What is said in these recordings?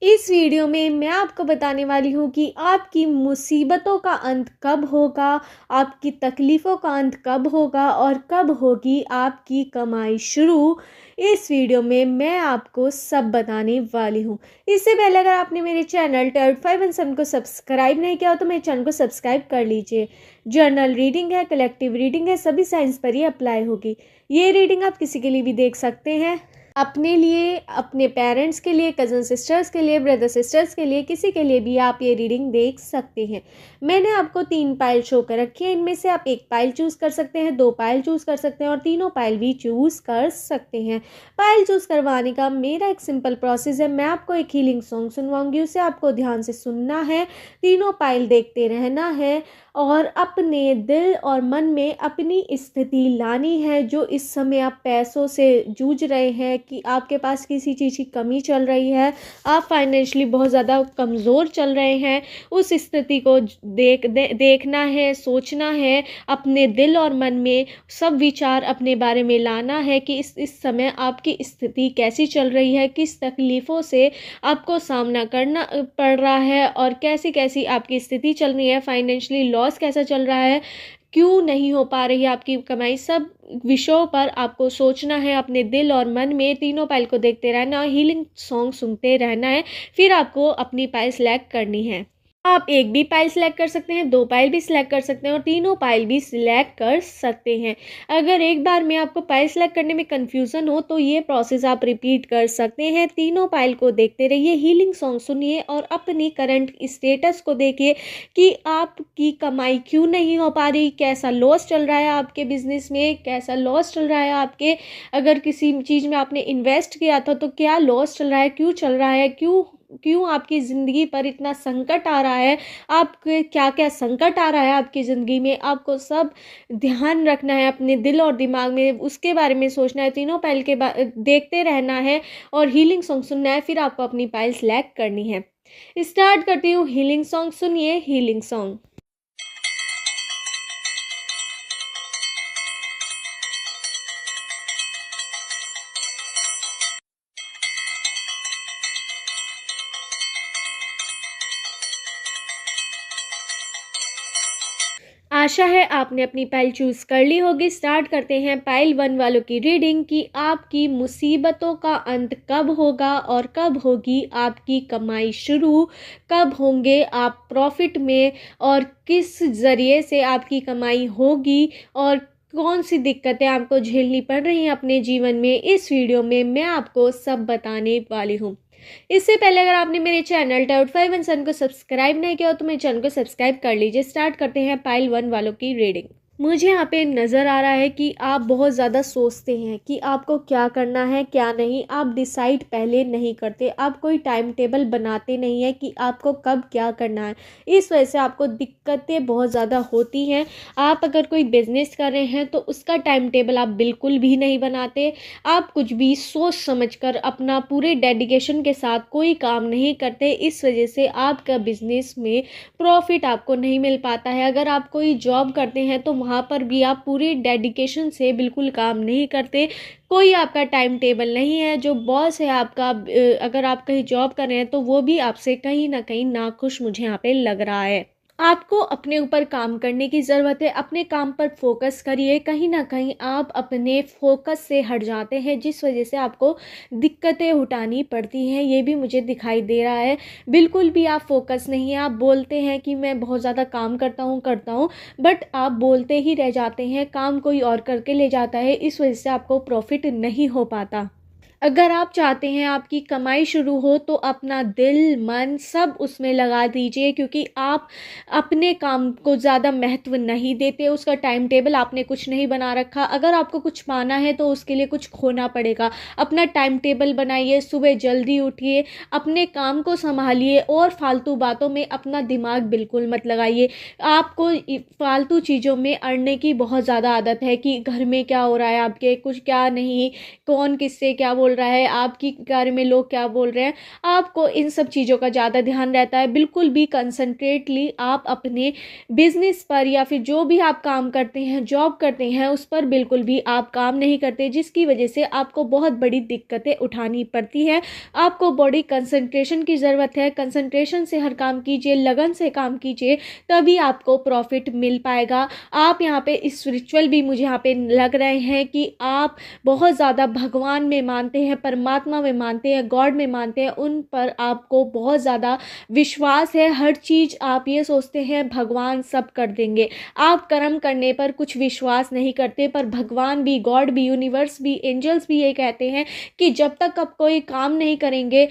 इस वीडियो में मैं आपको बताने वाली हूँ कि आपकी मुसीबतों का अंत कब होगा, आपकी तकलीफ़ों का अंत कब होगा और कब होगी आपकी कमाई शुरू। इस वीडियो में मैं आपको सब बताने वाली हूँ। इससे पहले अगर आपने मेरे चैनल टर्ड 517 को सब्सक्राइब नहीं किया हो तो मेरे चैनल को सब्सक्राइब कर लीजिए। जर्नल रीडिंग है, कलेक्टिव रीडिंग है, सभी साइंस पर ही अप्लाई होगी। ये रीडिंग आप किसी के लिए भी देख सकते हैं, अपने लिए, अपने पेरेंट्स के लिए, कज़न सिस्टर्स के लिए, ब्रदर सिस्टर्स के लिए, किसी के लिए भी आप ये रीडिंग देख सकते हैं। मैंने आपको 3 पाइल शो कर रखी है। इनमें से आप 1 पाइल चूज़ कर सकते हैं, 2 पाइल चूज़ कर सकते हैं और तीनों पाइल भी चूज़ कर सकते हैं। पाइल चूज़ करवाने का मेरा एक सिंपल प्रोसेस है। मैं आपको एक हीलिंग सॉन्ग सुनवाऊंगी, उसे आपको ध्यान से सुनना है, तीनों पाइल देखते रहना है और अपने दिल और मन में अपनी स्थिति लानी है। जो इस समय आप पैसों से जूझ रहे हैं कि आपके पास किसी चीज़ की कमी चल रही है, आप फाइनेंशियली बहुत ज़्यादा कमज़ोर चल रहे हैं, उस स्थिति को देखना है, सोचना है, अपने दिल और मन में सब विचार अपने बारे में लाना है कि इस समय आपकी स्थिति कैसी चल रही है, किस तकलीफ़ों से आपको सामना करना पड़ रहा है और कैसी कैसी आपकी स्थिति चल रही है, फाइनेंशियली लॉस कैसा चल रहा है, क्यों नहीं हो पा रही है आपकी कमाई। सब विषयों पर आपको सोचना है अपने दिल और मन में। तीनों पाइल को देखते रहना, हीलिंग सॉन्ग सुनते रहना है, फिर आपको अपनी पाइल सेलेक्ट करनी है। आप एक भी पाइल सेलेक्ट कर सकते हैं, 2 पाइल भी सिलेक्ट कर सकते हैं और तीनों पाइल भी सिलेक्ट कर सकते हैं। अगर एक बार में आपको पाइल सेलेक्ट करने में कन्फ्यूज़न हो तो ये प्रोसेस आप रिपीट कर सकते हैं। तीनों पाइल को देखते रहिए, हीलिंग सॉन्ग सुनिए और अपनी करंट स्टेटस को देखिए कि आपकी कमाई क्यों नहीं हो पा रही, कैसा लॉस चल रहा है आपके बिजनेस में, कैसा लॉस चल रहा है आपके, अगर किसी चीज़ में आपने इन्वेस्ट किया था तो क्या लॉस चल रहा है, क्यों चल रहा है, क्यों क्यों आपकी ज़िंदगी पर इतना संकट आ रहा है, आपके क्या क्या संकट आ रहा है आपकी ज़िंदगी में, आपको सब ध्यान रखना है अपने दिल और दिमाग में, उसके बारे में सोचना है। तीनों पाइल के देखते रहना है और हीलिंग सॉन्ग सुनना है, फिर आपको अपनी पाइल सेलेक्ट करनी है। स्टार्ट करती हूँ हीलिंग सॉन्ग। सुनिए हीलिंग सॉन्ग। आशा है आपने अपनी पाइल चूज़ कर ली होगी। स्टार्ट करते हैं पाइल 1 वालों की रीडिंग कि आपकी मुसीबतों का अंत कब होगा और कब होगी आपकी कमाई शुरू, कब होंगे आप प्रॉफिट में और किस ज़रिए से आपकी कमाई होगी और कौन सी दिक्कतें आपको झेलनी पड़ रही हैं अपने जीवन में। इस वीडियो में मैं आपको सब बताने वाली हूँ। इससे पहले अगर आपने मेरे चैनल टाउट 517 को सब्सक्राइब नहीं किया हो तो मेरे चैनल को सब्सक्राइब कर लीजिए। स्टार्ट करते हैं पाइल 1 वालों की रीडिंग। मुझे यहाँ पे नज़र आ रहा है कि आप बहुत ज़्यादा सोचते हैं कि आपको क्या करना है क्या नहीं, आप डिसाइड पहले नहीं करते, आप कोई टाइम टेबल बनाते नहीं हैं कि आपको कब क्या करना है। इस वजह से आपको दिक्कतें बहुत ज़्यादा होती हैं। आप अगर कोई बिजनेस कर रहे हैं तो उसका टाइम टेबल आप बिल्कुल भी नहीं बनाते, आप कुछ भी सोच समझ कर अपना पूरे डेडिकेशन के साथ कोई काम नहीं करते। इस वजह से आपका बिजनेस में प्रॉफिट आपको नहीं मिल पाता है। अगर आप कोई जॉब करते हैं तो वहाँ पर भी आप पूरी डेडिकेशन से बिल्कुल काम नहीं करते, कोई आपका टाइम टेबल नहीं है। जो बॉस है आपका, अगर आप कहीं जॉब कर रहे हैं तो वो भी आपसे कहीं ना कहीं नाखुश मुझे यहाँ पे लग रहा है। आपको अपने ऊपर काम करने की ज़रूरत है, अपने काम पर फोकस करिए। कहीं ना कहीं आप अपने फोकस से हट जाते हैं जिस वजह से आपको दिक्कतें उठानी पड़ती हैं, ये भी मुझे दिखाई दे रहा है। बिल्कुल भी आप फोकस नहीं है, आप बोलते हैं कि मैं बहुत ज़्यादा काम करता हूँ बट आप बोलते ही रह जाते हैं, काम कोई और करके ले जाता है, इस वजह से आपको प्रॉफिट नहीं हो पाता। अगर आप चाहते हैं आपकी कमाई शुरू हो तो अपना दिल मन सब उसमें लगा दीजिए, क्योंकि आप अपने काम को ज़्यादा महत्व नहीं देते, उसका टाइम टेबल आपने कुछ नहीं बना रखा। अगर आपको कुछ पाना है तो उसके लिए कुछ खोना पड़ेगा। अपना टाइम टेबल बनाइए, सुबह जल्दी उठिए, अपने काम को संभालिए और फालतू बातों में अपना दिमाग बिल्कुल मत लगाइए। आपको फालतू चीज़ों में अड़ने की बहुत ज़्यादा आदत है कि घर में क्या हो रहा है आपके, कुछ क्या नहीं, कौन किससे क्या बोल बोल रहा है, आपकी बारे में लोग क्या बोल रहे हैं, आपको इन सब चीज़ों का ज़्यादा ध्यान रहता है। बिल्कुल भी कंसंट्रेटली आप अपने बिजनेस पर या फिर जो भी आप काम करते हैं, जॉब करते हैं, उस पर बिल्कुल भी आप काम नहीं करते, जिसकी वजह से आपको बहुत बड़ी दिक्कतें उठानी पड़ती है। आपको बड़ी कंसंट्रेशन की ज़रूरत है। कंसंट्रेशन से हर काम कीजिए, लगन से काम कीजिए, तभी आपको प्रॉफिट मिल पाएगा। आप यहाँ पे स्पिरिचुअल भी मुझे यहाँ पे लग रहे हैं कि आप बहुत ज़्यादा भगवान में मानते हैं, परमात्मा में मानते हैं, गॉड में मानते हैं, उन पर आपको बहुत ज़्यादा विश्वास है। हर चीज़ आप ये सोचते हैं भगवान सब कर देंगे। आप कर्म करने पर कुछ विश्वास नहीं करते, पर भगवान भी, गॉड भी, यूनिवर्स भी, एंजल्स भी ये कहते हैं कि जब तक आप कोई काम नहीं करेंगे,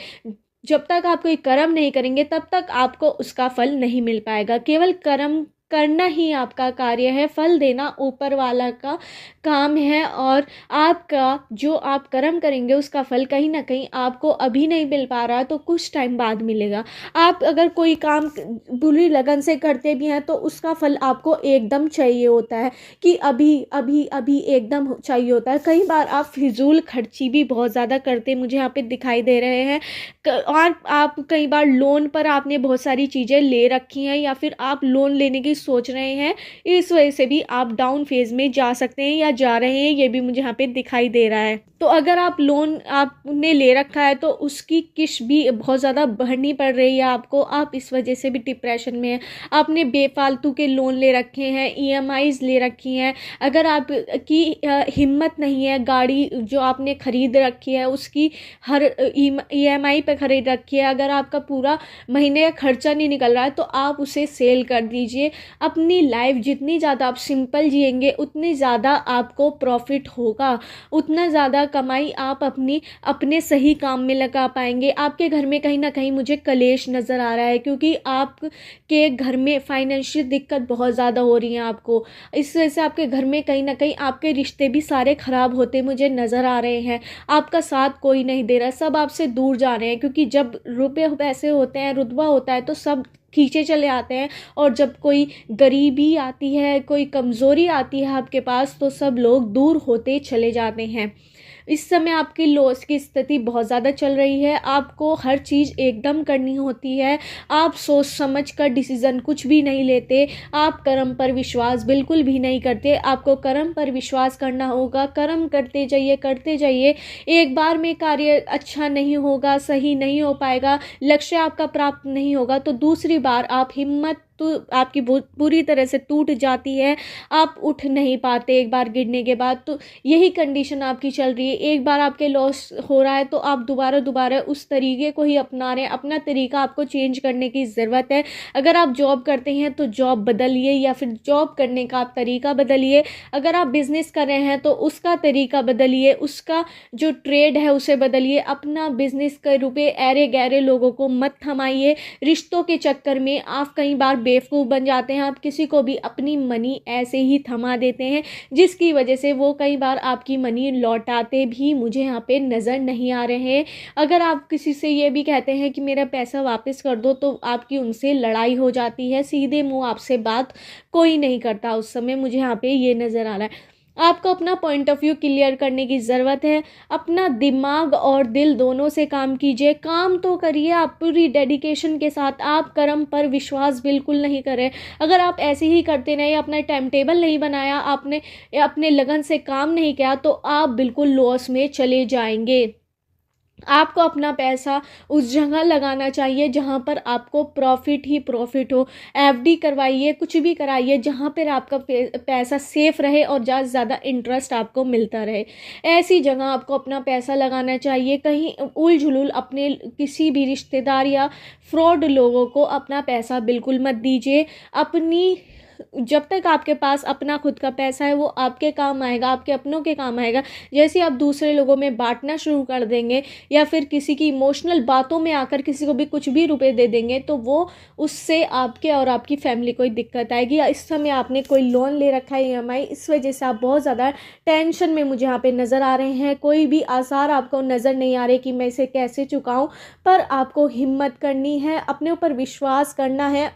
जब तक आप कोई कर्म नहीं करेंगे, तब तक आपको उसका फल नहीं मिल पाएगा। केवल कर्म करना ही आपका कार्य है, फल देना ऊपर वाला का काम है। और आपका जो आप कर्म करेंगे उसका फल कहीं ना कहीं आपको अभी नहीं मिल पा रहा तो कुछ टाइम बाद मिलेगा। आप अगर कोई काम बुरी लगन से करते भी हैं तो उसका फल आपको एकदम चाहिए होता है, कि अभी अभी अभी एकदम चाहिए होता है। कई बार आप फिजूल खर्ची भी बहुत ज़्यादा करते मुझे यहाँ पे दिखाई दे रहे हैं। और आप कई बार लोन पर आपने बहुत सारी चीज़ें ले रखी हैं, या फिर आप लोन लेने की सोच रहे हैं, इस वजह से भी आप डाउन फेज में जा सकते हैं या जा रहे हैं, ये भी मुझे यहाँ पे दिखाई दे रहा है। तो अगर आप लोन आपने ले रखा है तो उसकी किस्त भी बहुत ज़्यादा भरनी पड़ रही है आपको, आप इस वजह से भी डिप्रेशन में हैं। आपने बेफालतू के लोन ले रखे हैं, ईएमआईज ले रखी हैं। अगर आपकी हिम्मत नहीं है, गाड़ी जो आपने खरीद रखी है उसकी हर ईएमआई पे खरीद रखी है, अगर आपका पूरा महीने का खर्चा नहीं निकल रहा है तो आप उसे सेल कर दीजिए। अपनी लाइफ जितनी ज़्यादा आप सिंपल जिएंगे उतनी ज़्यादा आपको प्रॉफिट होगा, उतना ज़्यादा कमाई आप अपने सही काम में लगा पाएंगे। आपके घर में कहीं ना कहीं मुझे कलेश नज़र आ रहा है, क्योंकि आपके घर में फाइनेंशियल दिक्कत बहुत ज़्यादा हो रही है आपको। इस वजह से आपके घर में कहीं ना कहीं आपके रिश्ते भी सारे ख़राब होते मुझे नज़र आ रहे हैं। आपका साथ कोई नहीं दे रहा, सब आपसे दूर जा रहे हैं, क्योंकि जब रुपए पैसे होते हैं, रुतबा होता है तो सब खींचे चले आते हैं, और जब कोई गरीबी आती है, कोई कमज़ोरी आती है आपके पास, तो सब लोग दूर होते चले जाते हैं। इस समय आपकी लॉस की स्थिति बहुत ज़्यादा चल रही है। आपको हर चीज़ एकदम करनी होती है, आप सोच समझ कर डिसीज़न कुछ भी नहीं लेते, आप कर्म पर विश्वास बिल्कुल भी नहीं करते। आपको कर्म पर विश्वास करना होगा, कर्म करते जाइए करते जाइए। एक बार में कार्य अच्छा नहीं होगा, सही नहीं हो पाएगा, लक्ष्य आपका प्राप्त नहीं होगा तो दूसरी बार आप हिम्मत तो आपकी पूरी तरह से टूट जाती है, आप उठ नहीं पाते एक बार गिरने के बाद। तो यही कंडीशन आपकी चल रही है। एक बार आपके लॉस हो रहा है तो आप दोबारा उस तरीके को ही अपना रहे हैं। अपना तरीका आपको चेंज करने की ज़रूरत है। अगर आप जॉब करते हैं तो जॉब बदलिए, या फिर जॉब करने का आप तरीका बदलिए। अगर आप बिज़नेस कर रहे हैं तो उसका तरीका बदलिए, उसका जो ट्रेड है उसे बदलिए। अपना बिज़नेस के रुपए ऐरे गहरे लोगों को मत थमाइए। रिश्तों के चक्कर में आप कई बार बेवकूफ़ बन जाते हैं। आप किसी को भी अपनी मनी ऐसे ही थमा देते हैं, जिसकी वजह से वो कई बार आपकी मनी लौटाते भी मुझे यहाँ पे नज़र नहीं आ रहे हैं। अगर आप किसी से ये भी कहते हैं कि मेरा पैसा वापस कर दो, तो आपकी उनसे लड़ाई हो जाती है। सीधे मुंह आपसे बात कोई नहीं करता उस समय, मुझे यहाँ पे ये नज़र आ रहा है। आपको अपना पॉइंट ऑफ व्यू क्लियर करने की ज़रूरत है। अपना दिमाग और दिल दोनों से काम कीजिए। काम तो करिए आप पूरी डेडिकेशन के साथ, आप कर्म पर विश्वास बिल्कुल नहीं करें। अगर आप ऐसे ही करते रहे, अपना टाइम टेबल नहीं बनाया, आपने अपने लगन से काम नहीं किया, तो आप बिल्कुल लॉस में चले जाएंगे। आपको अपना पैसा उस जगह लगाना चाहिए जहाँ पर आपको प्रॉफिट ही प्रॉफिट हो। एफडी करवाइए, कुछ भी कराइए जहाँ पर आपका पैसा सेफ रहे और ज़्यादा से ज़्यादा इंटरेस्ट आपको मिलता रहे। ऐसी जगह आपको अपना पैसा लगाना चाहिए। कहीं उल झुलूल अपने किसी भी रिश्तेदार या फ्रॉड लोगों को अपना पैसा बिल्कुल मत दीजिए। जब तक आपके पास अपना खुद का पैसा है वो आपके काम आएगा, आपके अपनों के काम आएगा। जैसे आप दूसरे लोगों में बांटना शुरू कर देंगे, या फिर किसी की इमोशनल बातों में आकर किसी को भी कुछ भी रुपए दे देंगे, तो वो उससे आपके और आपकी फैमिली को दिक्कत आएगी। इस समय आपने कोई लोन ले रखा है ईएमआई, इस वजह से आप बहुत ज़्यादा टेंशन में मुझे यहाँ पे नज़र आ रहे हैं। कोई भी आसार आपको नज़र नहीं आ रहे कि मैं इसे कैसे चुकाऊँ, पर आपको हिम्मत करनी है, अपने ऊपर विश्वास करना है,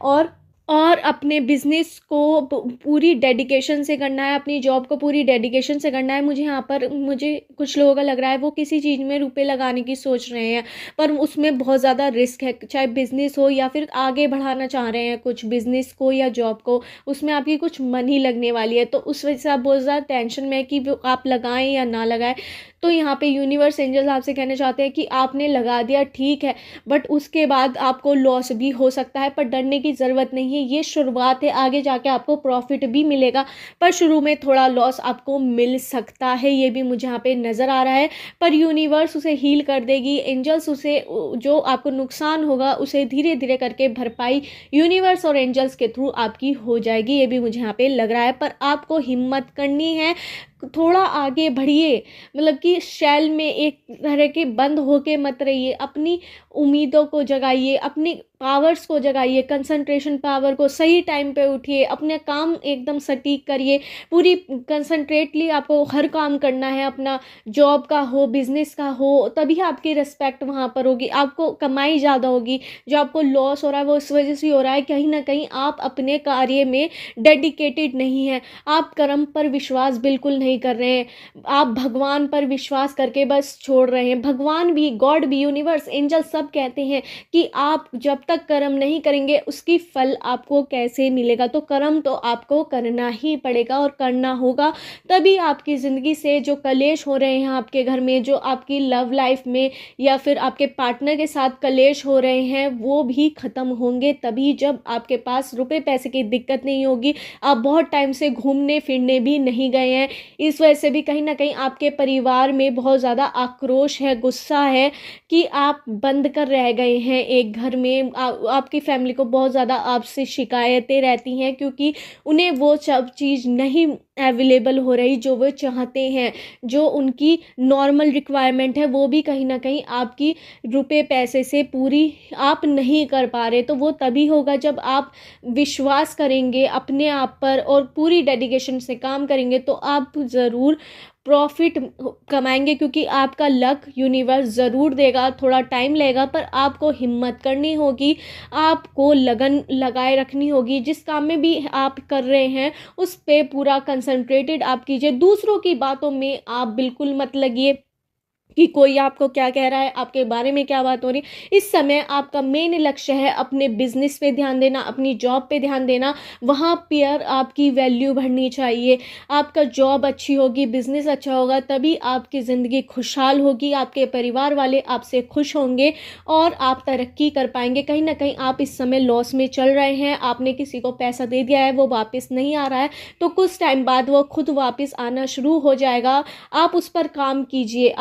और अपने बिज़नेस को पूरी डेडिकेशन से करना है, अपनी जॉब को पूरी डेडिकेशन से करना है। मुझे कुछ लोगों का लग रहा है वो किसी चीज़ में रुपए लगाने की सोच रहे हैं, पर उसमें बहुत ज़्यादा रिस्क है, चाहे बिज़नेस हो या फिर आगे बढ़ाना चाह रहे हैं कुछ बिज़नेस को या जॉब को, उसमें आपकी कुछ मनी लगने वाली है, तो उस वजह से आप बहुत ज़्यादा टेंशन में है कि वो आप लगाएं या ना लगाएं। तो यहाँ पे यूनिवर्स एंजल्स आपसे कहना चाहते हैं कि आपने लगा दिया ठीक है, बट उसके बाद आपको लॉस भी हो सकता है, पर डरने की ज़रूरत नहीं है, ये शुरुआत है, आगे जाके आपको प्रॉफिट भी मिलेगा, पर शुरू में थोड़ा लॉस आपको मिल सकता है, ये भी मुझे यहाँ पे नज़र आ रहा है। पर यूनिवर्स उसे हील कर देगी, एंजल्स उसे जो आपको नुकसान होगा उसे धीरे धीरे करके भरपाई यूनिवर्स और एंजल्स के थ्रू आपकी हो जाएगी, ये भी मुझे यहाँ पे लग रहा है। पर आपको हिम्मत करनी है, थोड़ा आगे बढ़िए, मतलब कि शैल में एक तरह के बंद होके मत रहिए, अपनी उम्मीदों को जगाइए, अपनी पावर्स को जगाइए, कंसंट्रेशन पावर को, सही टाइम पे उठिए, अपने काम एकदम सटीक करिए, पूरी कंसंट्रेटली आपको हर काम करना है, अपना जॉब का हो बिजनेस का हो, तभी आपकी रिस्पेक्ट वहाँ पर होगी, आपको कमाई ज़्यादा होगी। जो आपको लॉस हो रहा है वो इस वजह से हो रहा है, कहीं ना कहीं आप अपने कार्य में डेडिकेटेड नहीं है, आप कर्म पर विश्वास बिल्कुल नहीं कर रहे हैं, आप भगवान पर विश्वास करके बस छोड़ रहे हैं। भगवान भी, गॉड भी, यूनिवर्स, एंजल सब कहते हैं कि आप जब तक कर्म नहीं करेंगे उसकी फल आपको कैसे मिलेगा, तो कर्म तो आपको करना ही पड़ेगा और करना होगा, तभी आपकी ज़िंदगी से जो कलेश हो रहे हैं आपके घर में, जो आपकी लव लाइफ में या फिर आपके पार्टनर के साथ कलेश हो रहे हैं वो भी ख़त्म होंगे, तभी जब आपके पास रुपए पैसे की दिक्कत नहीं होगी। आप बहुत टाइम से घूमने फिरने भी नहीं गए हैं, इस वजह से भी कहीं ना कहीं आपके परिवार में बहुत ज़्यादा आक्रोश है, गुस्सा है कि आप बंद कर रह गए हैं एक घर में। आपकी फैमिली को बहुत ज़्यादा आपसे शिकायतें रहती हैं क्योंकि उन्हें वो सब चीज़ नहीं अवेलेबल हो रही जो वो चाहते हैं, जो उनकी नॉर्मल रिक्वायरमेंट है वो भी कहीं ना कहीं आपकी रुपए पैसे से पूरी आप नहीं कर पा रहे। तो वो तभी होगा जब आप विश्वास करेंगे अपने आप पर और पूरी डेडिकेशन से काम करेंगे, तो आप ज़रूर प्रॉफिट कमाएंगे, क्योंकि आपका लक यूनिवर्स ज़रूर देगा, थोड़ा टाइम लगेगा, पर आपको हिम्मत करनी होगी, आपको लगन लगाए रखनी होगी, जिस काम में भी आप कर रहे हैं उस पे पूरा कंसंट्रेटेड आप कीजिए। दूसरों की बातों में आप बिल्कुल मत लगिए कि कोई आपको क्या कह रहा है, आपके बारे में क्या बात हो रही है। इस समय आपका मेन लक्ष्य है अपने बिजनेस पे ध्यान देना, अपनी जॉब पे ध्यान देना, वहाँ पर आपकी वैल्यू बढ़नी चाहिए। आपका जॉब अच्छी होगी, बिजनेस अच्छा होगा, तभी आपकी ज़िंदगी खुशहाल होगी, आपके परिवार वाले आपसे खुश होंगे और आप तरक्की कर पाएंगे। कहीं ना कहीं आप इस समय लॉस में चल रहे हैं, आपने किसी को पैसा दे दिया है वो वापस नहीं आ रहा है, तो कुछ टाइम बाद वो खुद वापस आना शुरू हो जाएगा। आप उस पर काम कीजिए,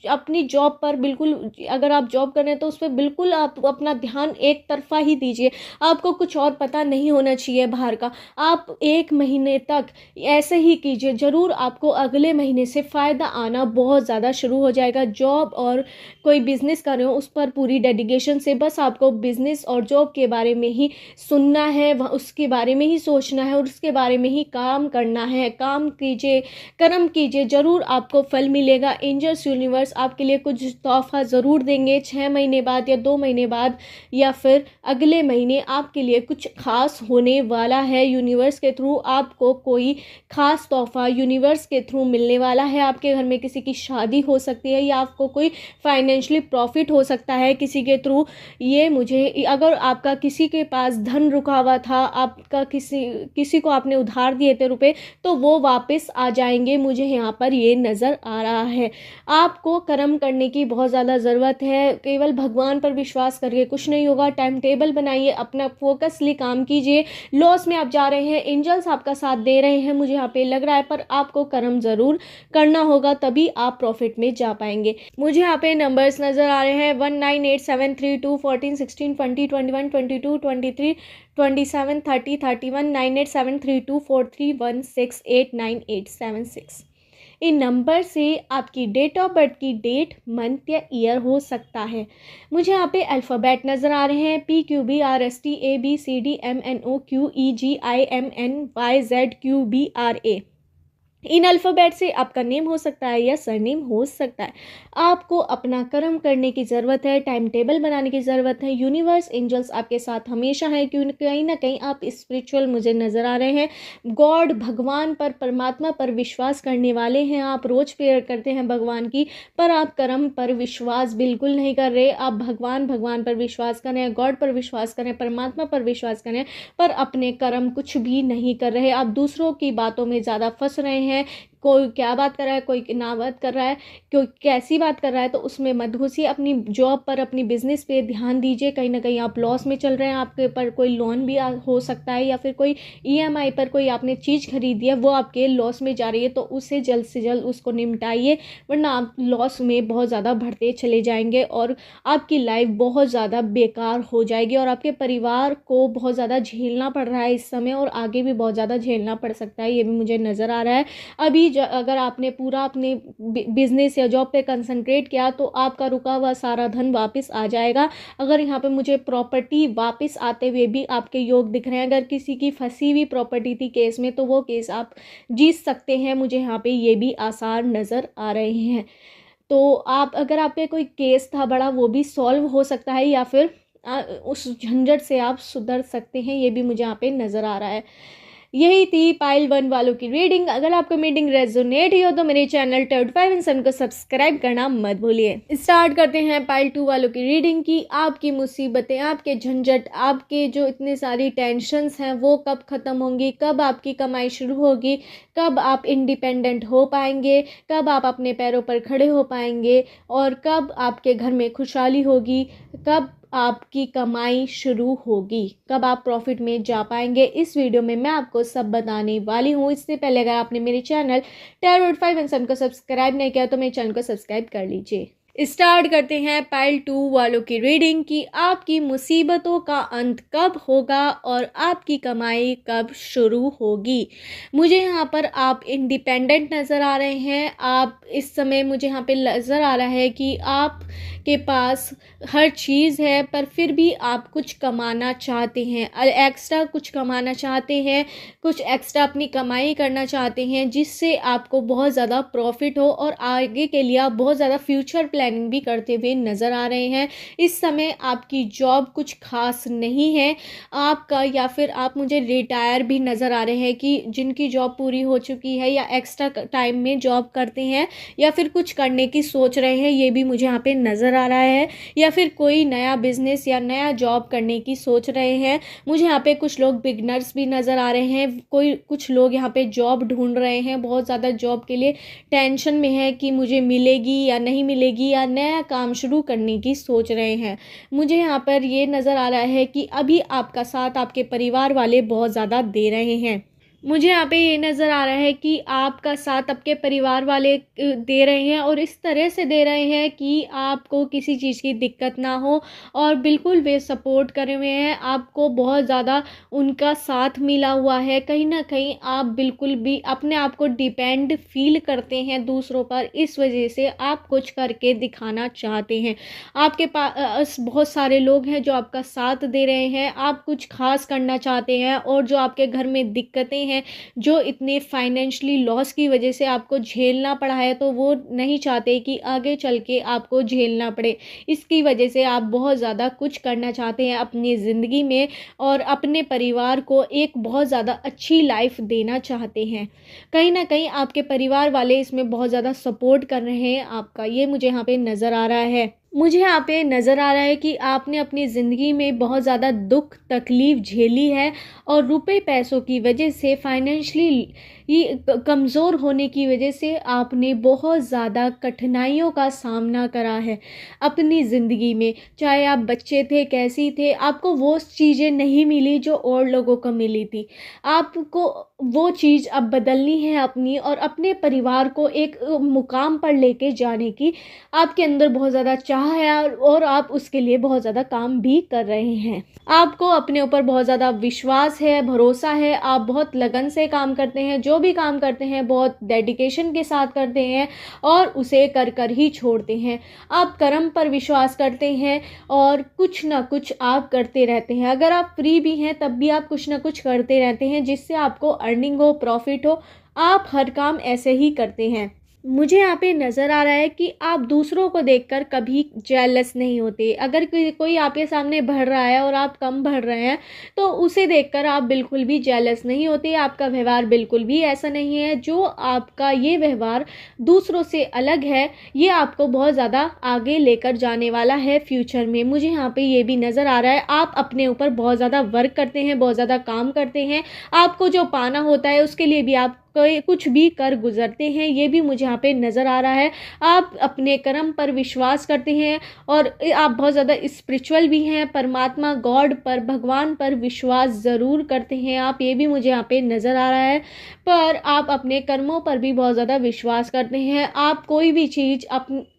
अपनी जॉब पर बिल्कुल, अगर आप जॉब कर रहे हैं तो उस पर बिल्कुल आप अपना ध्यान एक तरफा ही दीजिए, आपको कुछ और पता नहीं होना चाहिए बाहर का। आप 1 महीने तक ऐसे ही कीजिए, ज़रूर आपको अगले महीने से फ़ायदा आना बहुत ज़्यादा शुरू हो जाएगा। जॉब और कोई बिज़नेस कर रहे हो उस पर पूरी डेडिकेशन से, बस आपको बिज़नेस और जॉब के बारे में ही सुनना है, वह उसके बारे में ही सोचना है और उसके बारे में ही काम करना है। काम कीजिए, कर्म कीजिए, ज़रूर आपको फल मिलेगा। एंजल्स यूनिवर्स आपके लिए कुछ तोहफा ज़रूर देंगे 6 महीने बाद या 2 महीने बाद या फिर अगले महीने आपके लिए कुछ खास होने वाला है। यूनिवर्स के थ्रू आपको कोई खास तोहफा यूनिवर्स के थ्रू मिलने वाला है। आपके घर में किसी की शादी हो सकती है या आपको कोई फाइनेंशियली प्रॉफिट हो सकता है किसी के थ्रू। ये मुझे, अगर आपका किसी के पास धन रुका हुआ था, आपका किसी को आपने उधार दिए थे रुपए, तो वो वापस आ जाएंगे, मुझे यहाँ पर ये नज़र आ रहा है। आपको कर्म करने की बहुत ज़्यादा ज़रूरत है, केवल भगवान पर विश्वास करके कुछ नहीं होगा। टाइम टेबल बनाइए, अपना फोकसली काम कीजिए। लॉस में आप जा रहे हैं, एंजल्स आपका साथ दे रहे हैं मुझे यहाँ पे लग रहा है, पर आपको कर्म ज़रूर करना होगा, तभी आप प्रॉफिट में जा पाएंगे। मुझे यहाँ पे नंबर्स नज़र आ रहे हैं 198732 14 16 20 21 22 23 27 30 31 98732 4316898676। इन नंबर से आपकी डेट ऑफ बर्थ की डेट, मंथ या ईयर हो सकता है। मुझे यहाँ पे अल्फ़ाबेट नज़र आ रहे हैं PQBRST ABCD MNO QEGIMNYZQBRA। इन अल्फ़ाबेट से आपका नेम हो सकता है या सरनेम हो सकता है। आपको अपना कर्म करने की ज़रूरत है, टाइम टेबल बनाने की ज़रूरत है। यूनिवर्स, एंजल्स आपके साथ हमेशा हैं, क्यों कहीं न कहीं आप स्पिरिचुअल मुझे नज़र आ रहे हैं। गॉड, भगवान पर, परमात्मा पर विश्वास करने वाले हैं आप, रोज़ प्रेयर करते हैं भगवान की, पर आप कर्म पर विश्वास बिल्कुल नहीं कर रहे। आप भगवान पर विश्वास कर रहे हैं, गॉड पर विश्वास कर रहे हैं, परमात्मा पर विश्वास कर रहे हैं, पर अपने कर्म कुछ भी नहीं कर रहे। आप दूसरों की बातों में ज़्यादा फँस रहे हैं। कोई क्या बात कर रहा है, कोई ना बात कर रहा है, कोई कैसी बात कर रहा है, तो उसमें मत घुसिए। अपनी जॉब पर, अपनी बिजनेस पे ध्यान दीजिए। कहीं ना कहीं आप लॉस में चल रहे हैं, आपके ऊपर कोई लोन भी हो सकता है, या फिर कोई ईएमआई पर कोई आपने चीज़ खरीदी है, वो आपके लॉस में जा रही है, तो उसे जल्द से जल्द उसको निपटाइए, वरना आप लॉस में बहुत ज़्यादा बढ़ते चले जाएंगे और आपकी लाइफ बहुत ज़्यादा बेकार हो जाएगी और आपके परिवार को बहुत ज़्यादा झेलना पड़ रहा है इस समय, और आगे भी बहुत ज़्यादा झेलना पड़ सकता है, ये भी मुझे नज़र आ रहा है। अभी अगर आपने पूरा अपने बिजनेस या जॉब पे कंसंट्रेट किया, तो आपका रुका हुआ सारा धन वापस आ जाएगा। अगर यहाँ पे मुझे प्रॉपर्टी वापस आते हुए भी आपके योग दिख रहे हैं, अगर किसी की फंसी हुई प्रॉपर्टी थी केस में, तो वो केस आप जीत सकते हैं, मुझे यहाँ पे ये भी आसार नज़र आ रहे हैं। तो आप, अगर आप पे कोई केस था बड़ा, वो भी सॉल्व हो सकता है, या फिर उस झंझट से आप सुधर सकते हैं, ये भी मुझे यहाँ पे नज़र आ रहा है। यही थी पाइल 1 वालों की रीडिंग। अगर आपको रीडिंग रेजोनेट ही हो तो मेरे चैनल टर्ड 5 इन सन को सब्सक्राइब करना मत भूलिए। स्टार्ट करते हैं पाइल 2 वालों की रीडिंग की। आपकी मुसीबतें, आपके झंझट, आपके जो इतने सारी टेंशन्स हैं, वो कब ख़त्म होंगी, कब आपकी कमाई शुरू होगी, कब आप इंडिपेंडेंट हो पाएंगे, कब आप अपने पैरों पर खड़े हो पाएंगे, और कब आपके घर में खुशहाली होगी, कब आपकी कमाई शुरू होगी, कब आप प्रॉफिट में जा पाएंगे। इस वीडियो में मैं आपको सब बताने वाली हूँ। इससे पहले अगर आपने मेरे चैनल टैरोट 5 एंड सन को सब्सक्राइब नहीं किया तो मेरे चैनल को सब्सक्राइब कर लीजिए। स्टार्ट करते हैं पाइल 2 वालों की रीडिंग की। आपकी मुसीबतों का अंत कब होगा और आपकी कमाई कब शुरू होगी। मुझे यहाँ पर आप इंडिपेंडेंट नज़र आ रहे हैं। आप इस समय, मुझे यहाँ पे नज़र आ रहा है कि आप के पास हर चीज़ है, पर फिर भी आप कुछ कमाना चाहते हैं, एक्स्ट्रा कुछ कमाना चाहते हैं, कुछ एक्स्ट्रा अपनी कमाई करना चाहते हैं, जिससे आपको बहुत ज़्यादा प्रॉफिट हो और आगे के लिए आप बहुत ज़्यादा फ्यूचर प्लानिंग भी करते हुए नज़र आ रहे हैं। इस समय आपकी जॉब कुछ खास नहीं है आपका, या फिर आप मुझे रिटायर भी नज़र आ रहे हैं कि जिनकी जॉब पूरी हो चुकी है या एक्स्ट्रा टाइम में जॉब करते हैं, या फिर कुछ करने की सोच रहे हैं, ये भी मुझे यहाँ पे नज़र आ रहा है, या फिर कोई नया बिजनेस या नया जॉब करने की सोच रहे हैं। मुझे यहाँ पे कुछ लोग बिगनर्स भी नज़र आ रहे हैं, कुछ लोग यहाँ पे जॉब ढूंढ रहे हैं, बहुत ज़्यादा जॉब के लिए टेंशन में है कि मुझे मिलेगी या नहीं मिलेगी, या नया काम शुरू करने की सोच रहे हैं। मुझे यहाँ पर ये नज़र आ रहा है कि अभी आपका साथ आपके परिवार वाले बहुत ज़्यादा दे रहे हैं। मुझे यहाँ पे ये नज़र आ रहा है कि आपका साथ आपके परिवार वाले दे रहे हैं, और इस तरह से दे रहे हैं कि आपको किसी चीज़ की दिक्कत ना हो, और बिल्कुल वे सपोर्ट करे हुए हैं आपको, बहुत ज़्यादा उनका साथ मिला हुआ है। कहीं ना कहीं आप बिल्कुल भी अपने आप को डिपेंड फील करते हैं दूसरों पर, इस वजह से आप कुछ करके दिखाना चाहते हैं। आपके पास बहुत सारे लोग हैं जो आपका साथ दे रहे हैं, आप कुछ खास करना चाहते हैं, और जो आपके घर में दिक्कतें हैं, जो इतने फाइनेंशियली लॉस की वजह से आपको झेलना पड़ा है, तो वो नहीं चाहते कि आगे चल के आपको झेलना पड़े। इसकी वजह से आप बहुत ज़्यादा कुछ करना चाहते हैं अपनी ज़िंदगी में, और अपने परिवार को एक बहुत ज़्यादा अच्छी लाइफ देना चाहते हैं। कहीं ना कहीं आपके परिवार वाले इसमें बहुत ज़्यादा सपोर्ट कर रहे हैं आपका, ये मुझे यहाँ पे नज़र आ रहा है। मुझे यहाँ पे नज़र आ रहा है कि आपने अपनी ज़िंदगी में बहुत ज़्यादा दुख तकलीफ़ झेली है, और रुपए पैसों की वजह से, फाइनेंशियली ये कमज़ोर होने की वजह से आपने बहुत ज़्यादा कठिनाइयों का सामना करा है अपनी ज़िंदगी में। चाहे आप बच्चे थे, कैसी थे, आपको वो चीज़ें नहीं मिली जो और लोगों को मिली थी। आपको वो चीज़ अब बदलनी है अपनी, और अपने परिवार को एक मुकाम पर लेके जाने की आपके अंदर बहुत ज़्यादा चाह है, और आप उसके लिए बहुत ज़्यादा काम भी कर रहे हैं। आपको अपने ऊपर बहुत ज़्यादा विश्वास है, भरोसा है, आप बहुत लगन से काम करते हैं, जो भी काम करते हैं बहुत डेडिकेशन के साथ करते हैं, और उसे कर कर ही छोड़ते हैं। आप कर्म पर विश्वास करते हैं, और कुछ ना कुछ आप करते रहते हैं। अगर आप फ्री भी हैं तब भी आप कुछ ना कुछ करते रहते हैं, जिससे आपको अर्निंग हो, प्रॉफिट हो, आप हर काम ऐसे ही करते हैं। मुझे यहाँ पे नज़र आ रहा है कि आप दूसरों को देखकर कभी जेलस नहीं होते। अगर कोई आपके सामने बढ़ रहा है और आप कम बढ़ रहे हैं, तो उसे देखकर आप बिल्कुल भी जेलस नहीं होते। आपका व्यवहार बिल्कुल भी ऐसा नहीं है। जो आपका ये व्यवहार दूसरों से अलग है, ये आपको बहुत ज़्यादा आगे लेकर जाने वाला है फ्यूचर में। मुझे यहाँ पे ये भी नज़र आ रहा है, आप अपने ऊपर बहुत ज़्यादा वर्क करते हैं, बहुत ज़्यादा काम करते हैं। आपको जो पाना होता है उसके लिए भी आप कुछ भी कर गुजरते हैं, ये भी मुझे यहाँ पे नज़र आ रहा है। आप अपने कर्म पर विश्वास करते हैं और आप बहुत ज़्यादा स्पिरिचुअल भी हैं। परमात्मा गॉड पर, भगवान पर विश्वास ज़रूर करते हैं आप, ये भी मुझे यहाँ पे नज़र आ रहा है। पर आप अपने कर्मों पर भी बहुत ज़्यादा विश्वास करते हैं। आप कोई भी चीज़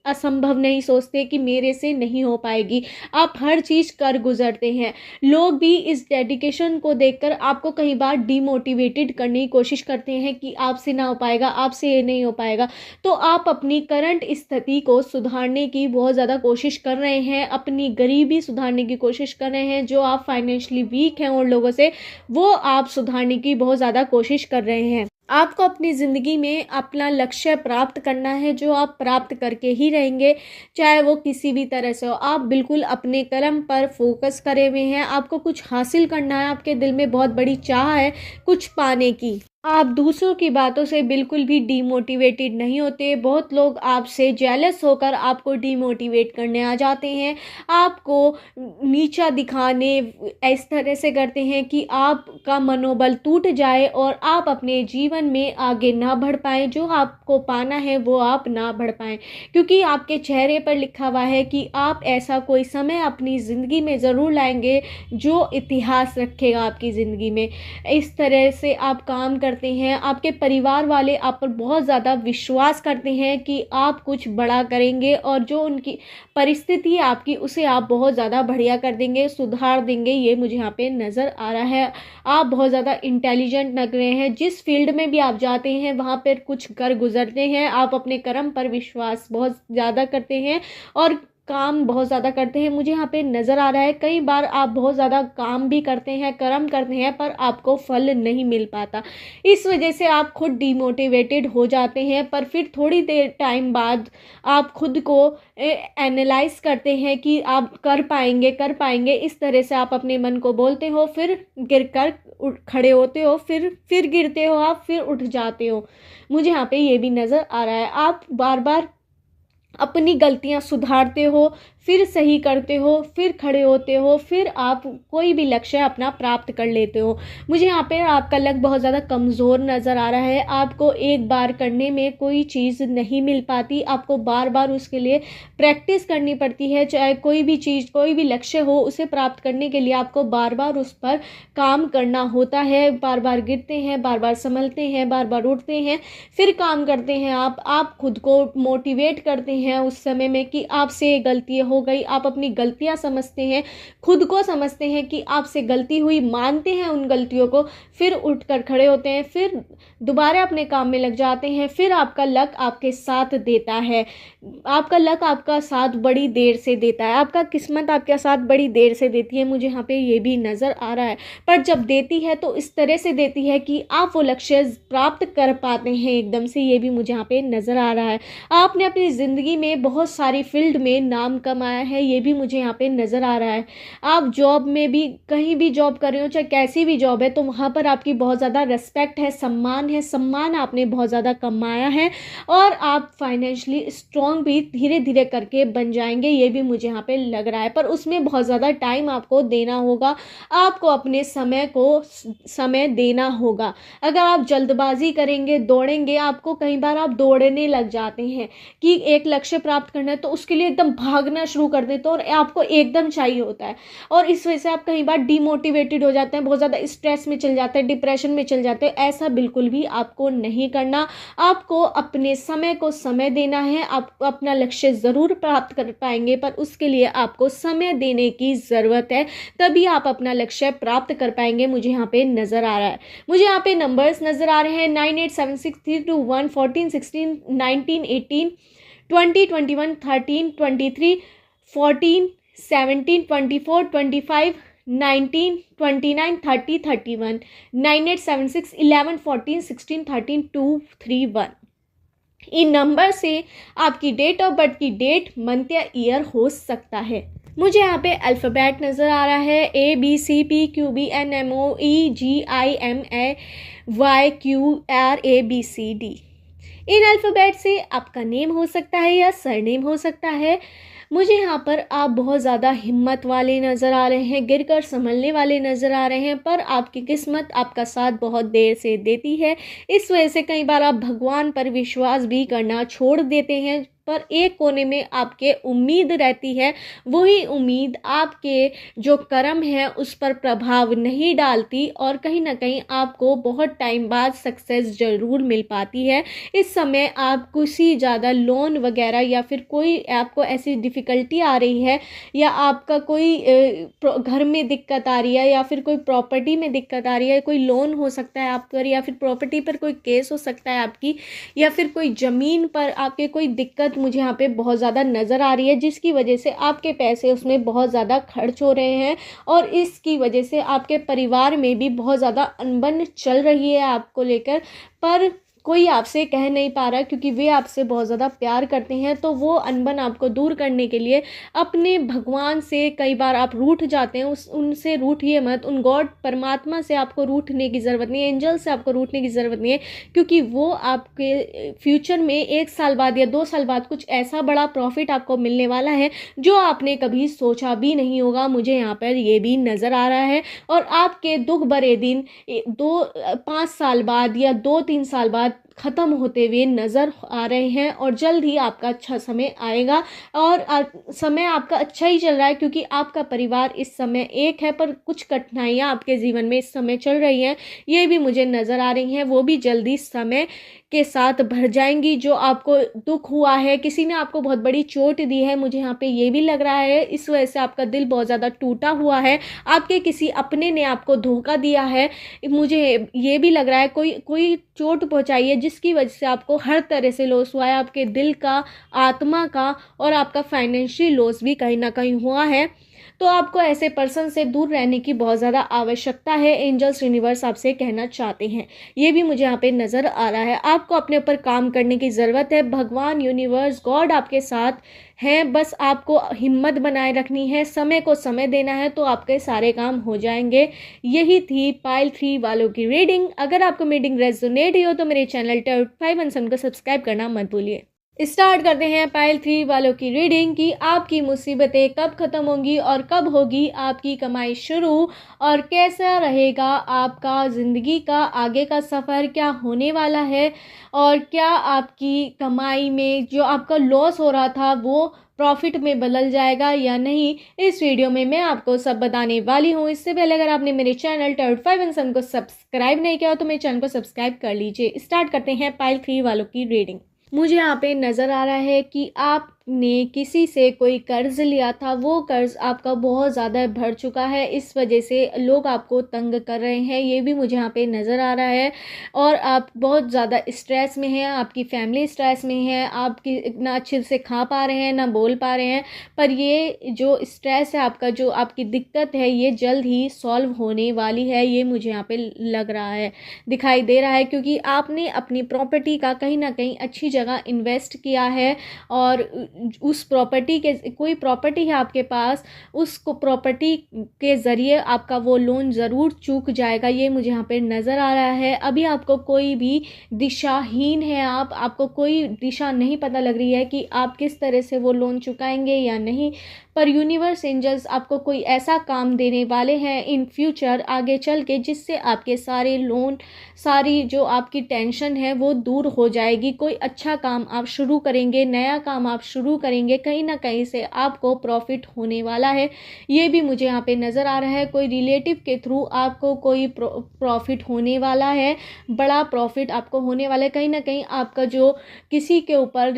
असंभव नहीं सोचते कि मेरे से नहीं हो पाएगी। आप हर चीज़ कर गुजरते हैं। लोग भी इस डेडिकेशन को देखकर आपको कई बार डिमोटिवेटेड करने की कोशिश करते हैं कि आपसे ना हो पाएगा, आपसे ये नहीं हो पाएगा। तो आप अपनी करंट स्थिति को सुधारने की बहुत ज़्यादा कोशिश कर रहे हैं, अपनी गरीबी सुधारने की कोशिश कर रहे हैं। जो आप फाइनेंशियली वीक हैं उन लोगों से, वो आप सुधारने की बहुत ज़्यादा कोशिश कर रहे हैं। आपको अपनी ज़िंदगी में अपना लक्ष्य प्राप्त करना है, जो आप प्राप्त करके ही रहेंगे, चाहे वो किसी भी तरह से हो। आप बिल्कुल अपने कर्म पर फोकस करे हुए हैं। आपको कुछ हासिल करना है, आपके दिल में बहुत बड़ी चाह है कुछ पाने की। आप दूसरों की बातों से बिल्कुल भी डीमोटिवेटेड नहीं होते। बहुत लोग आपसे जेलस होकर आपको डीमोटिवेट करने आ जाते हैं, आपको नीचा दिखाने इस तरह से करते हैं कि आपका मनोबल टूट जाए और आप अपने जीवन में आगे ना बढ़ पाएँ। जो आपको पाना है वो आप ना बढ़ पाएँ, क्योंकि आपके चेहरे पर लिखा हुआ है कि आप ऐसा कोई समय अपनी ज़िंदगी में ज़रूर लाएंगे जो इतिहास रखेगा आपकी ज़िंदगी में। इस तरह से आप काम करते हैं। आपके परिवार वाले आप पर बहुत ज़्यादा विश्वास करते हैं कि आप कुछ बड़ा करेंगे और जो उनकी परिस्थिति है आपकी, उसे आप बहुत ज़्यादा बढ़िया कर देंगे, सुधार देंगे। ये मुझे यहाँ पे नज़र आ रहा है। आप बहुत ज़्यादा इंटेलिजेंट लग रहे हैं। जिस फील्ड में भी आप जाते हैं वहाँ पर कुछ कर गुजरते हैं। आप अपने कर्म पर विश्वास बहुत ज़्यादा करते हैं और काम बहुत ज़्यादा करते हैं। मुझे यहाँ पे नज़र आ रहा है कई बार आप बहुत ज़्यादा काम भी करते हैं, कर्म करते हैं, पर आपको फल नहीं मिल पाता। इस वजह से आप खुद डिमोटिवेटेड हो जाते हैं। पर फिर थोड़ी देर टाइम बाद आप खुद को एनालाइज करते हैं कि आप कर पाएंगे। इस तरह से आप अपने मन को बोलते हो, फिर गिर कर खड़े होते हो, फिर गिरते हो आप, फिर उठ जाते हो। मुझे यहाँ पे ये भी नज़र आ रहा है, आप बार बार अपनी गलतियां सुधारते हो, फिर सही करते हो, फिर खड़े होते हो, फिर आप कोई भी लक्ष्य अपना प्राप्त कर लेते हो। मुझे यहाँ पे आपका लक बहुत ज़्यादा कमज़ोर नज़र आ रहा है। आपको एक बार करने में कोई चीज़ नहीं मिल पाती, आपको बार बार उसके लिए प्रैक्टिस करनी पड़ती है। चाहे कोई भी चीज़, कोई भी लक्ष्य हो, उसे प्राप्त करने के लिए आपको बार बार उस पर काम करना होता है। बार बार गिरते हैं, बार बार संभलते हैं, बार बार उठते हैं, फिर काम करते हैं। आप खुद को मोटिवेट करते हैं उस समय में कि आपसे गलती हो गई। आप अपनी गलतियां समझते हैं, खुद को समझते हैं कि आपसे गलती हुई, मानते हैं उन गलतियों को, फिर उठकर खड़े होते हैं, फिर दोबारा अपने काम में लग जाते हैं। फिर आपका लक आपके साथ देता है। आपका लक आपका साथ बड़ी देर से देता है, आपका किस्मत आपके साथ बड़ी देर से देती है। मुझे यहाँ पे ये भी नज़र आ रहा है, पर जब देती है तो इस तरह से देती है कि आप वो लक्ष्य प्राप्त कर पाते हैं एकदम से। ये भी मुझे यहाँ पे नज़र आ रहा है। आपने अपनी ज़िंदगी में बहुत सारी फील्ड में नाम कमाया है, ये भी मुझे यहाँ पे नज़र आ रहा है। आप जॉब में भी, कहीं भी जॉब कर रहे हो, चाहे कैसी भी जॉब है, तो वहाँ पर आपकी बहुत ज़्यादा रिस्पेक्ट है, सम्मान है। सम्मान आपने बहुत ज़्यादा कमाया है और आप फाइनेंशियली स्ट्रॉन्ग भी धीरे धीरे करके बन जाएंगे, ये भी मुझे यहाँ पे लग रहा है। पर उसमें बहुत ज़्यादा टाइम आपको देना होगा, आपको अपने समय को समय देना होगा। अगर आप जल्दबाजी करेंगे, दौड़ेंगे, आपको कई बार आप दौड़ने लग जाते हैं कि एक लक्ष्य प्राप्त करना है तो उसके लिए एकदम भागना शुरू कर देते हो और आपको एकदम चाहिए होता है, और इस वजह से आप कई बार डिमोटिवेटेड हो जाते हैं, बहुत ज़्यादा स्ट्रेस में चल जाते हैं, डिप्रेशन में चल जाते हैं। ऐसा बिल्कुल भी आपको नहीं करना। आपको अपने समय को समय देना है। आप अपना लक्ष्य ज़रूर प्राप्त कर पाएंगे, पर उसके लिए आपको समय देने की ज़रूरत है, तभी आप अपना लक्ष्य प्राप्त कर पाएंगे। मुझे यहाँ पे नज़र आ रहा है, मुझे यहाँ पे नंबर्स नज़र आ रहे हैं 987632 14 16 19 18 20 21 13 23 14 17 24 25 19 29 30 31 9876 11 14 16 13 231। इन नंबर से आपकी डेट ऑफ बर्थ की डेट, मंथ या ईयर हो सकता है। मुझे यहाँ पे अल्फ़ाबेट नज़र आ रहा है ABCPQBNMOEGIMAYQRABCD। इन अल्फ़ाबेट से आपका नेम हो सकता है या सरनेम हो सकता है। मुझे यहाँ पर आप बहुत ज़्यादा हिम्मत वाले नज़र आ रहे हैं, गिर कर संभलने वाले नज़र आ रहे हैं, पर आपकी किस्मत आपका साथ बहुत देर से देती है। इस वजह से कई बार आप भगवान पर विश्वास भी करना छोड़ देते हैं, पर एक कोने में आपके उम्मीद रहती है। वही उम्मीद आपके जो कर्म है उस पर प्रभाव नहीं डालती और कहीं ना कहीं आपको बहुत टाइम बाद सक्सेस ज़रूर मिल पाती है। इस समय आप किसी ज़्यादा लोन वगैरह या फिर कोई आपको ऐसी डिफ़िकल्टी आ रही है, या आपका कोई घर में दिक्कत आ रही है, या फिर कोई प्रॉपर्टी में दिक्कत आ रही है, कोई लोन हो सकता है आप पर, या फिर प्रॉपर्टी पर कोई केस हो सकता है आपकी, या फिर कोई ज़मीन पर आपके कोई दिक्कत मुझे यहाँ पे बहुत ज़्यादा नज़र आ रही है, जिसकी वजह से आपके पैसे उसमें बहुत ज़्यादा खर्च हो रहे हैं और इसकी वजह से आपके परिवार में भी बहुत ज़्यादा अनबन चल रही है आपको लेकर। पर कोई आपसे कह नहीं पा रहा क्योंकि वे आपसे बहुत ज़्यादा प्यार करते हैं, तो वो अनबन आपको दूर करने के लिए अपने भगवान से कई बार आप रूठ जाते हैं। उनसे रूठिए मत, उन गॉड परमात्मा से आपको रूठने की ज़रूरत नहीं है, एंजल से आपको रूठने की ज़रूरत नहीं है, क्योंकि वो आपके फ्यूचर में 1 साल बाद या 2 साल बाद कुछ ऐसा बड़ा प्रॉफिट आपको मिलने वाला है जो आपने कभी सोचा भी नहीं होगा। मुझे यहाँ पर ये भी नज़र आ रहा है। और आपके दुख भरे दिन 5 साल बाद या 2-3 साल बाद ख़त्म होते हुए नज़र आ रहे हैं और जल्द ही आपका अच्छा समय आएगा। और समय आपका अच्छा ही चल रहा है क्योंकि आपका परिवार इस समय एक है, पर कुछ कठिनाइयाँ आपके जीवन में इस समय चल रही हैं, ये भी मुझे नज़र आ रही हैं, वो भी जल्दी समय के साथ भर जाएंगी। जो आपको दुख हुआ है, किसी ने आपको बहुत बड़ी चोट दी है, मुझे यहाँ पे ये भी लग रहा है, इस वजह से आपका दिल बहुत ज़्यादा टूटा हुआ है, आपके किसी अपने ने आपको धोखा दिया है, मुझे ये भी लग रहा है कोई चोट पहुँचाई है जिसकी वजह से आपको हर तरह से लॉस हुआ है, आपके दिल का, आत्मा का और आपका फाइनेंशियल लॉस भी कहीं ना कहीं हुआ है। तो आपको ऐसे पर्सन से दूर रहने की बहुत ज़्यादा आवश्यकता है, एंजल्स यूनिवर्स आपसे कहना चाहते हैं, ये भी मुझे यहाँ पे नज़र आ रहा है। आपको अपने ऊपर काम करने की ज़रूरत है, भगवान, यूनिवर्स, गॉड आपके साथ हैं, बस आपको हिम्मत बनाए रखनी है, समय को समय देना है, तो आपके सारे काम हो जाएंगे। यही थी पाइल 3 वालों की रीडिंग। अगर आपको रीडिंग रेजोनेट हो तो मेरे चैनल टर्ट 5 को सब्सक्राइब करना मत भूलिए। स्टार्ट करते हैं पाइल 3 वालों की रीडिंग कि आपकी मुसीबतें कब ख़त्म होंगी और कब होगी आपकी कमाई शुरू, और कैसा रहेगा आपका ज़िंदगी का आगे का सफ़र, क्या होने वाला है, और क्या आपकी कमाई में जो आपका लॉस हो रहा था वो प्रॉफिट में बदल जाएगा या नहीं। इस वीडियो में मैं आपको सब बताने वाली हूँ। इससे पहले अगर आपने मेरे चैनल टर्ट 5 को सब्सक्राइब नहीं किया हो तो मेरे चैनल को सब्सक्राइब कर लीजिए। स्टार्ट करते हैं पाइल 3 वालों की रीडिंग। मुझे यहाँ पे नज़र आ रहा है कि आपने किसी से कोई कर्ज़ लिया था, वो कर्ज़ आपका बहुत ज़्यादा बढ़ चुका है, इस वजह से लोग आपको तंग कर रहे हैं, ये भी मुझे यहाँ पे नज़र आ रहा है। और आप बहुत ज़्यादा स्ट्रेस में हैं, आपकी फैमिली स्ट्रेस में है, आपकी ना अच्छे से खा पा रहे हैं ना बोल पा रहे हैं, पर ये जो स्ट्रेस है आपका, जो आपकी दिक्कत है, ये जल्द ही सॉल्व होने वाली है, ये मुझे यहाँ पे लग रहा है, दिखाई दे रहा है, क्योंकि आपने अपनी प्रॉपर्टी का कहीं ना कहीं अच्छी जगह इन्वेस्ट किया है और उस प्रॉपर्टी के, कोई प्रॉपर्टी है आपके पास, उसको प्रॉपर्टी के ज़रिए आपका वो लोन ज़रूर चूक जाएगा, ये मुझे यहाँ पे नज़र आ रहा है। अभी आपको कोई भी दिशाहीन है, आपको कोई दिशा नहीं पता लग रही है कि आप किस तरह से वो लोन चुकाएंगे या नहीं, पर यूनिवर्स, एंजल्स आपको कोई ऐसा काम देने वाले हैं इन फ्यूचर आगे चल के, जिससे आपके सारे लोन, सारी जो आपकी टेंशन है वो दूर हो जाएगी। कोई अच्छा काम आप शुरू करेंगे, नया काम आप शुरू करेंगे, कहीं ना कहीं से आपको प्रॉफिट होने वाला है, ये भी मुझे यहाँ पे नज़र आ रहा है। कोई रिलेटिव के थ्रू आपको कोई प्रॉफिट होने वाला है, बड़ा प्रॉफिट आपको होने वाला है। कहीं ना कहीं आपका जो किसी के ऊपर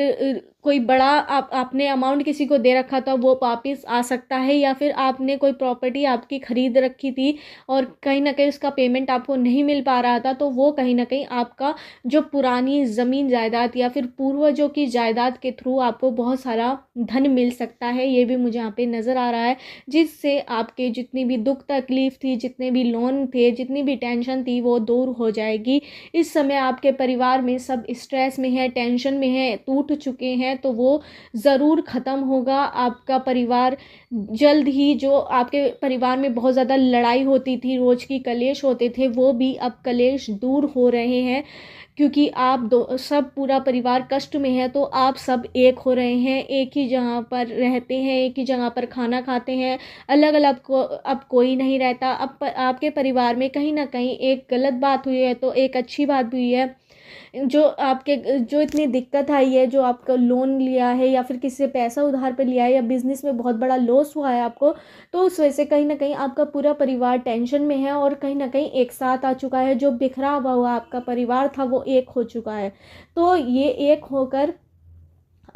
कोई बड़ा आपने अमाउंट किसी को दे रखा था वो वापस आ सकता है, या फिर आपने कोई प्रॉपर्टी आपकी ख़रीद रखी थी और कहीं ना कहीं उसका पेमेंट आपको नहीं मिल पा रहा था, तो वो कहीं ना कहीं आपका जो पुरानी ज़मीन जायदाद या फिर पूर्वजों की जायदाद के थ्रू आपको बहुत सारा धन मिल सकता है। ये भी मुझे यहाँ पे नज़र आ रहा है, जिससे आपके जितनी भी दुख तकलीफ थी, जितने भी लोन थे, जितनी भी टेंशन थी, वो दूर हो जाएगी। इस समय आपके परिवार में सब स्ट्रेस में है, टेंशन में है, टूट चुके हैं, तो वो ज़रूर ख़त्म होगा। आपका परिवार जल्द ही, जो आपके परिवार में बहुत ज़्यादा लड़ाई होती थी, रोज़ की कलेश होते थे, वो भी अब कलेश दूर हो रहे हैं, क्योंकि आप दो सब पूरा परिवार कष्ट में है, तो आप सब एक हो रहे हैं, एक ही जगह पर रहते हैं, एक ही जगह पर खाना खाते हैं, अलग अलग को अब कोई नहीं रहता। अब आपके परिवार में कहीं ना कहीं एक गलत बात हुई है तो एक अच्छी बात भी हुई है। जो इतनी दिक्कत आई है, जो आपका लोन लिया है या फिर किसी से पैसा उधार पे लिया है, या बिजनेस में बहुत बड़ा लॉस हुआ है आपको, तो उस वजह से कहीं ना कहीं आपका पूरा परिवार टेंशन में है और कहीं ना कहीं एक साथ आ चुका है। जो बिखरा हुआ आपका परिवार था वो एक हो चुका है। तो ये एक होकर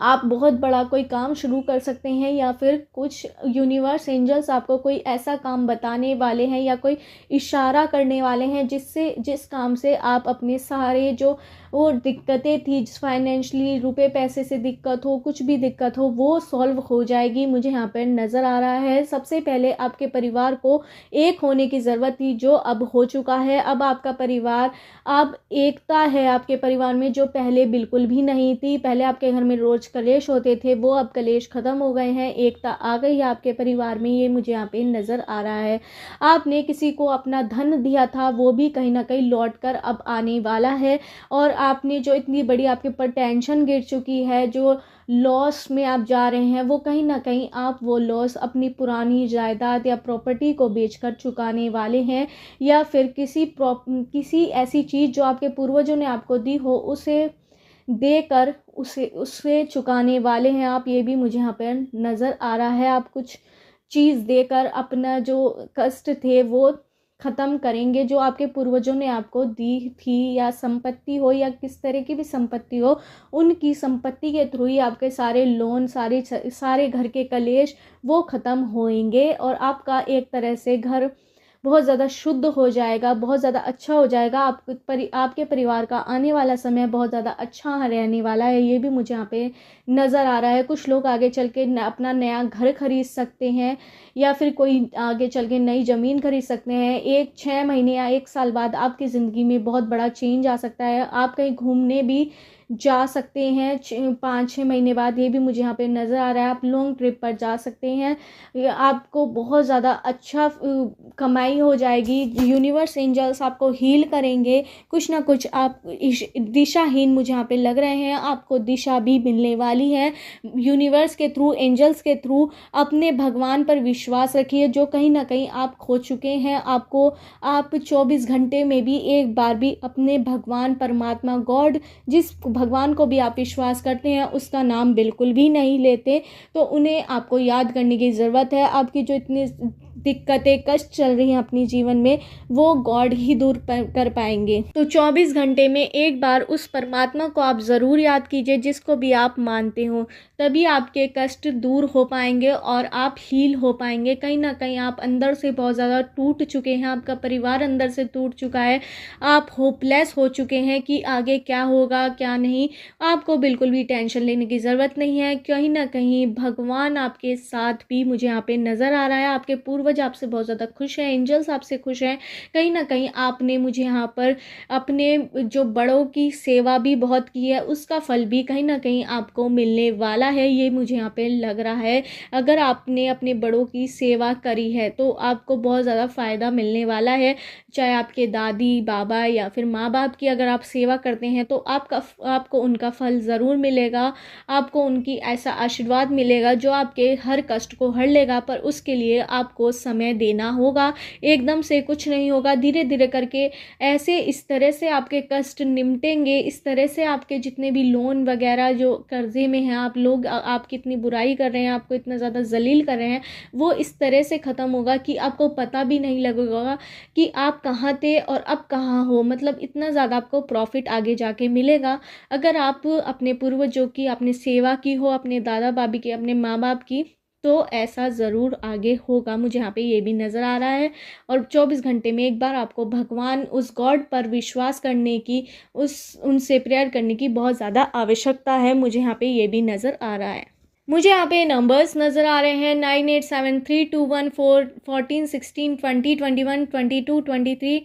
आप बहुत बड़ा कोई काम शुरू कर सकते हैं, या फिर कुछ यूनिवर्स एंजल्स आपको कोई ऐसा काम बताने वाले हैं या कोई इशारा करने वाले हैं, जिस काम से आप अपने सारे जो वो दिक्कतें थी, फाइनेंशियली रुपए पैसे से दिक्कत हो, कुछ भी दिक्कत हो, वो सॉल्व हो जाएगी। मुझे यहाँ पर नज़र आ रहा है सबसे पहले आपके परिवार को एक होने की ज़रूरत थी, जो अब हो चुका है। अब आपका परिवार, अब एकता है आपके परिवार में, जो पहले बिल्कुल भी नहीं थी। पहले आपके घर में रोज कलेश होते थे, वो अब कलेश खत्म हो गए हैं, एकता आ गई है आपके परिवार में। ये मुझे यहाँ पे नज़र आ रहा है। आपने किसी को अपना धन दिया था, वो भी कहीं ना कहीं लौट कर अब आने वाला है। और आपने जो इतनी बड़ी आपके ऊपर टेंशन गिर चुकी है, जो लॉस में आप जा रहे हैं, वो कहीं ना कहीं आप वो लॉस अपनी पुरानी जायदाद या प्रॉपर्टी को बेचकर चुकाने वाले हैं, या फिर किसी ऐसी चीज़ जो आपके पूर्वजों ने आपको दी हो, उसे देकर उसे चुकाने वाले हैं आप। ये भी मुझे यहाँ पर नज़र आ रहा है। आप कुछ चीज़ देकर अपना जो कष्ट थे वो ख़त्म करेंगे, जो आपके पूर्वजों ने आपको दी थी, या संपत्ति हो या किस तरह की भी संपत्ति हो, उनकी संपत्ति के थ्रू ही आपके सारे लोन, सारे घर के कलेश वो ख़त्म होएंगे, और आपका एक तरह से घर बहुत ज़्यादा शुद्ध हो जाएगा, बहुत ज़्यादा अच्छा हो जाएगा। आपके परिवार का आने वाला समय बहुत ज़्यादा अच्छा रहने वाला है। ये भी मुझे यहाँ पे नज़र आ रहा है। कुछ लोग आगे चल के अपना नया घर खरीद सकते हैं, या फिर कोई आगे चल के नई ज़मीन खरीद सकते हैं। 6 महीने या 1 साल बाद आपकी ज़िंदगी में बहुत बड़ा चेंज आ सकता है। आप कहीं घूमने भी जा सकते हैं 5-6 महीने बाद। ये भी मुझे यहाँ पे नज़र आ रहा है। आप लॉन्ग ट्रिप पर जा सकते हैं, आपको बहुत ज़्यादा अच्छा कमाई हो जाएगी। यूनिवर्स एंजल्स आपको हील करेंगे। कुछ ना कुछ आप दिशाहीन मुझे यहाँ पे लग रहे हैं, आपको दिशा भी मिलने वाली है यूनिवर्स के थ्रू, एंजल्स के थ्रू। अपने भगवान पर विश्वास रखिए, जो कहीं ना कहीं आप खो चुके हैं। आप 24 घंटे में भी एक बार भी अपने भगवान, परमात्मा, गॉड, जिस भगवान को भी आप विश्वास करते हैं, उसका नाम बिल्कुल भी नहीं लेते, तो उन्हें आपको याद करने की ज़रूरत है। आपकी जो इतनी दिक्कतें, कष्ट चल रही हैं अपनी जीवन में, वो गॉड ही दूर कर पाएंगे। तो 24 घंटे में एक बार उस परमात्मा को आप ज़रूर याद कीजिए, जिसको भी आप मानते हो, तभी आपके कष्ट दूर हो पाएंगे और आप हील हो पाएंगे। कहीं ना कहीं आप अंदर से बहुत ज़्यादा टूट चुके हैं, आपका परिवार अंदर से टूट चुका है, आप होपलेस हो चुके हैं कि आगे क्या होगा क्या नहीं। आपको बिल्कुल भी टेंशन लेने की ज़रूरत नहीं है। कहीं ना कहीं भगवान आपके साथ भी मुझे यहाँ पे नज़र आ रहा है। आपके पूर्वज आपसे बहुत ज़्यादा खुश हैं, एंजल्स आपसे खुश हैं। कहीं ना कहीं आपने मुझे यहाँ पर अपने जो बड़ों की सेवा भी बहुत की है, उसका फल भी कहीं ना कहीं आपको मिलने वाला है। ये मुझे यहाँ पे लग रहा है। अगर आपने अपने बड़ों की सेवा करी है तो आपको बहुत ज़्यादा फ़ायदा मिलने वाला है। चाहे आपके दादी बाबा या फिर माँ बाप की अगर आप सेवा करते हैं तो आपको उनका फल ज़रूर मिलेगा। आपको उनकी ऐसा आशीर्वाद मिलेगा जो आपके हर कष्ट को हर लेगा, पर उसके लिए आपको समय देना होगा। एकदम से कुछ नहीं होगा, धीरे धीरे करके ऐसे इस तरह से आपके कष्ट निमटेंगे, इस तरह से आपके जितने भी लोन वगैरह जो कर्जे में हैं आप लोग, आपकी इतनी बुराई कर रहे हैं, आपको इतना ज़्यादा जलील कर रहे हैं, वो इस तरह से ख़त्म होगा कि आपको पता भी नहीं लगेगा कि आप कहाँ थे और अब कहाँ हो। मतलब इतना ज़्यादा आपको प्रॉफिट आगे जाके मिलेगा अगर आप अपने पूर्वजों की आपने सेवा की हो, अपने दादा बाबी की, अपने माँ बाप की, तो ऐसा ज़रूर आगे होगा। मुझे यहाँ पे ये भी नज़र आ रहा है। और 24 घंटे में एक बार आपको भगवान उस गॉड पर विश्वास करने की, उनसे प्रेयर करने की बहुत ज़्यादा आवश्यकता है। मुझे यहाँ पे ये भी नज़र आ रहा है। मुझे यहाँ पे नंबर्स नज़र आ रहे हैं 987321 14 16 20 21 22 23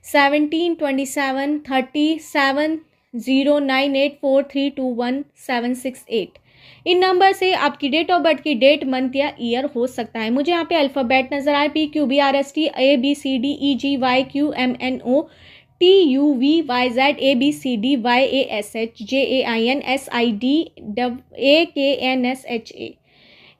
17 27 30 7 0984321 इन नंबर से आपकी डेट ऑफ बर्थ की डेट, मंथ या ईयर हो सकता है। मुझे यहाँ पे अल्फ़ाबेट नज़र आए PQBRST ABCDEGYQMNOTUVYZ ABCDYABCDYASIDAKNSHA।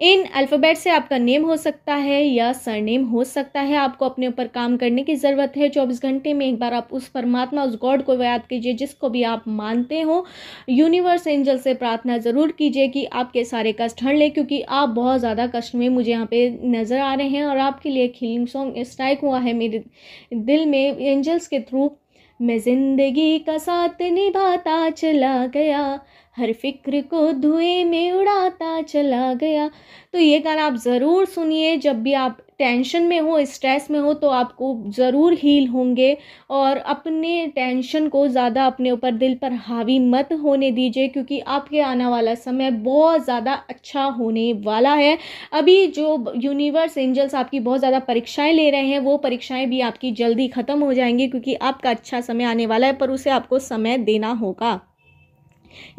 इन अल्फ़ाबेट से आपका नेम हो सकता है या सरनेम हो सकता है। आपको अपने ऊपर काम करने की ज़रूरत है। 24 घंटे में एक बार आप उस परमात्मा, उस गॉड को याद कीजिए जिसको भी आप मानते हो। यूनिवर्स एंजल से प्रार्थना ज़रूर कीजिए कि आपके सारे कष्ट हर ले, क्योंकि आप बहुत ज़्यादा कष्ट में मुझे यहाँ पे नज़र आ रहे हैं। और आपके लिए एक हीलिंग सॉन्ग स्ट्राइक हुआ है मेरे दिल में एंजल्स के थ्रू। मैं ज़िंदगी का साथ निभाता चला गया, हर फिक्र को धुएं में उड़ाता चला गया। तो ये गाना आप ज़रूर सुनिए। जब भी आप टेंशन में हो, स्ट्रेस में हो, तो आपको ज़रूर हील होंगे। और अपने टेंशन को ज़्यादा अपने ऊपर, दिल पर हावी मत होने दीजिए, क्योंकि आपके आने वाला समय बहुत ज़्यादा अच्छा होने वाला है। अभी जो यूनिवर्स एंजल्स आपकी बहुत ज़्यादा परीक्षाएं ले रहे हैं, वो परीक्षाएं भी आपकी जल्दी ख़त्म हो जाएंगी, क्योंकि आपका अच्छा समय आने वाला है, पर उसे आपको समय देना होगा।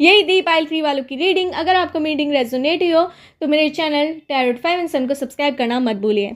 यही थी पाइल 3 वालों की रीडिंग। अगर आपको रीडिंग रेजोनेट हो तो मेरे चैनल टैरोट 5 एंड सन को सब्सक्राइब करना मत भूलिए।